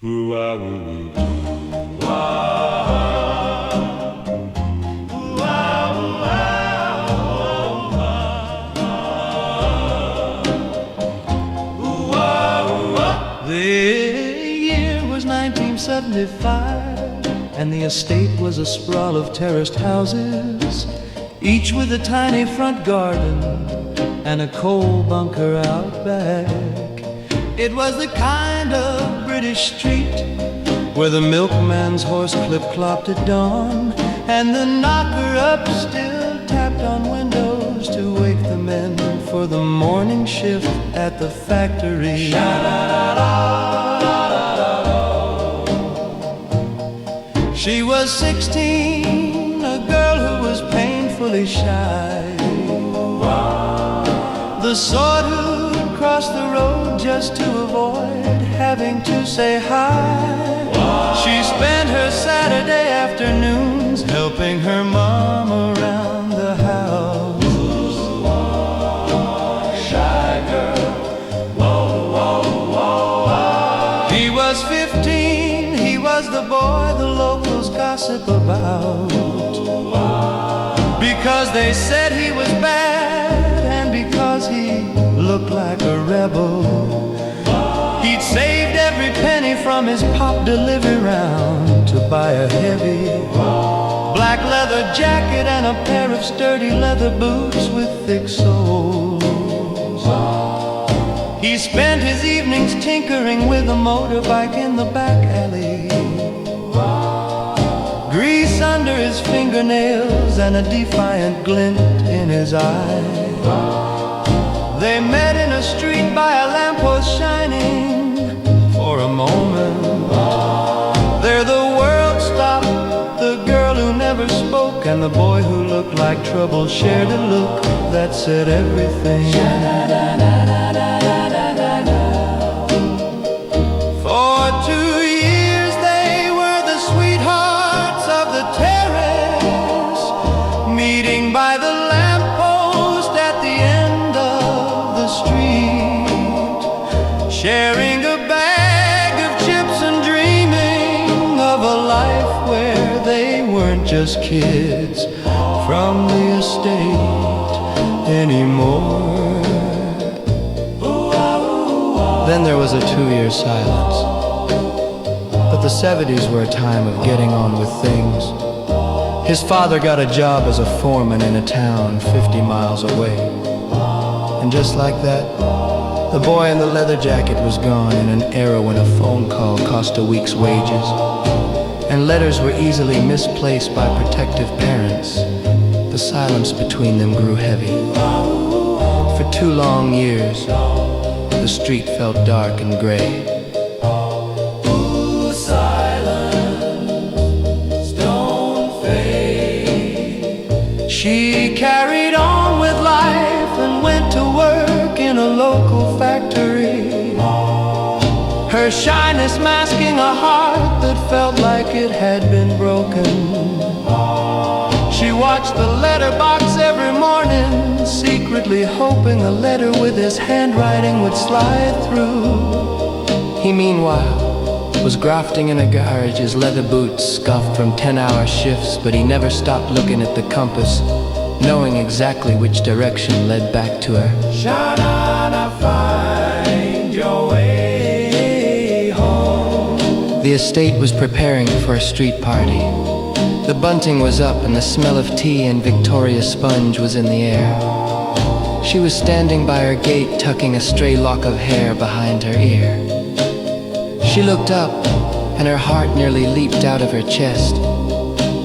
The year was 1975, and the estate was a sprawl of terraced houses, each with a tiny front garden and a coal bunker out back. It was the kind of British street where the milkman's horse clip-clopped at dawn, and the knocker-up still tapped on windows to wake the men for the morning shift at the factory. She was 16, a girl who was painfully shy, the sort who'd cross the road just to avoid having to say hi. She spent her Saturday afternoons helping her mom around the house. Shy girl. He was 15, he was the boy the locals gossip about, because they said he was bad and because he looked like a rebel. He'd saved every penny from his pop delivery round to buy a heavy black leather jacket and a pair of sturdy leather boots with thick soles. He spent his evenings tinkering with a motorbike in the back alley, grease under his fingernails and a defiant glint in his eye. They met in a street by a lamppost shining for a moment. There the world stopped, the girl who never spoke and the boy who looked like trouble shared a look that said everything. For 2 years they were the sweethearts of the terrace, meeting by the lamppost at the end of the street, sharing a bag of chips and dreaming of a life where they weren't just kids from the estate anymore. Then there was a 2-year silence. But the 70s were a time of getting on with things. His father got a job as a foreman in a town 50 miles away. And just like that, the boy in the leather jacket was gone in an era when a phone call cost a week's wages, and letters were easily misplaced by protective parents. The silence between them grew heavy. For 2 long years, the street felt dark and gray. Ooh, silence, don't fade. She carried on with life and went to work in a local factory, her shyness masking a heart that felt like it had been broken. She watched the letterbox every morning, secretly hoping a letter with his handwriting would slide through. He, meanwhile, was grafting in a garage, his leather boots scuffed from 10-hour shifts, but he never stopped looking at the compass, knowing exactly which direction led back to her. Sha-na-na, find your way home. The estate was preparing for a street party. The bunting was up and the smell of tea and Victoria sponge was in the air. She was standing by her gate, tucking a stray lock of hair behind her ear. She looked up, and her heart nearly leaped out of her chest.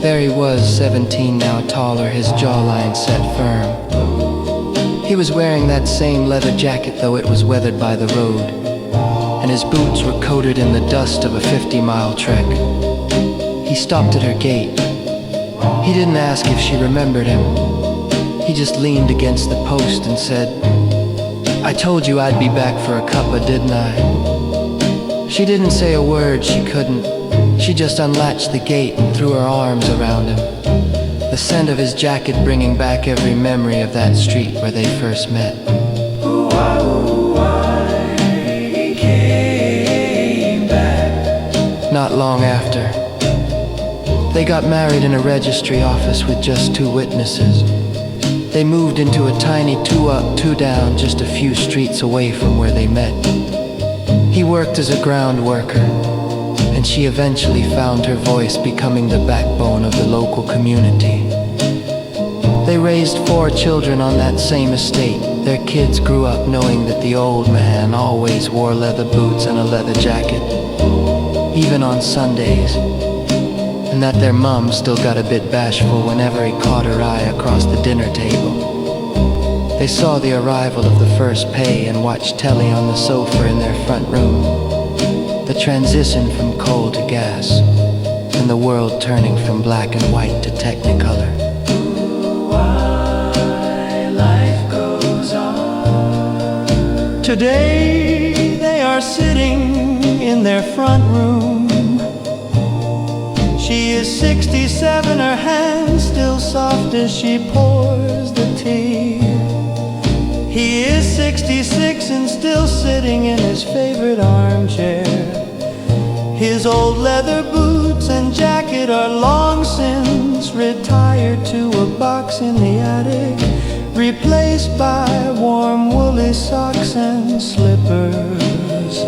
There he was, 17 now taller, his jawline set firm. He was wearing that same leather jacket, though it was weathered by the road, and his boots were coated in the dust of a 50-mile trek. He stopped at her gate. He didn't ask if she remembered him. He just leaned against the post and said, "I told you I'd be back for a cuppa, didn't I?" She didn't say a word, she couldn't. She just unlatched the gate and threw her arms around him, the scent of his jacket bringing back every memory of that street where they first met. He came back not long after. They got married in a registry office with just 2 witnesses. They moved into a tiny 2 up, 2 down, just a few streets away from where they met. He worked as a ground worker, and she eventually found her voice becoming the backbone of the local community. They raised 4 children on that same estate. Their kids grew up knowing that the old man always wore leather boots and a leather jacket, even on Sundays, and that their mom still got a bit bashful whenever he caught her eye across the dinner table. They saw the arrival of the first pay and watched telly on the sofa in their front room, the transition from coal to gas, and the world turning from black and white to technicolor. Today they are sitting in their front room. She is 67, her hands still soft as she pours the tea. He is 66 and still sitting in his favorite armchair. His old leather boots and jacket are long since retired to a box in the attic, replaced by warm woolly socks and slippers.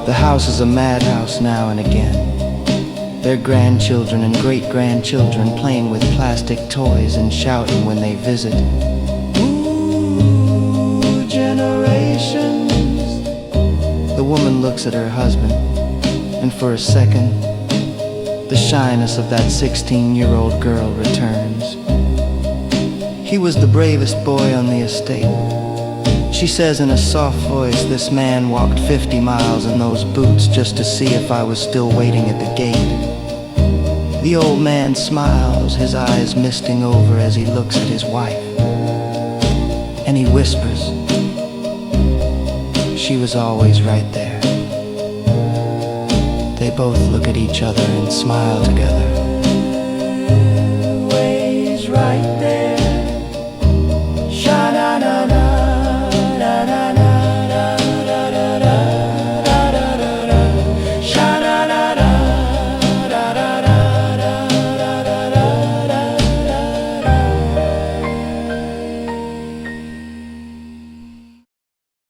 The house is a madhouse now and again. Their grandchildren and great-grandchildren playing with plastic toys and shouting when they visit. Ooh, generations. The woman looks at her husband, and for a second, the shyness of that 16-year-old girl returns. He was the bravest boy on the estate. She says in a soft voice, this man walked 50 miles in those boots just to see if I was still waiting at the gate. The old man smiles, his eyes misting over as he looks at his wife. And he whispers, she was always right there. They both look at each other and smile together.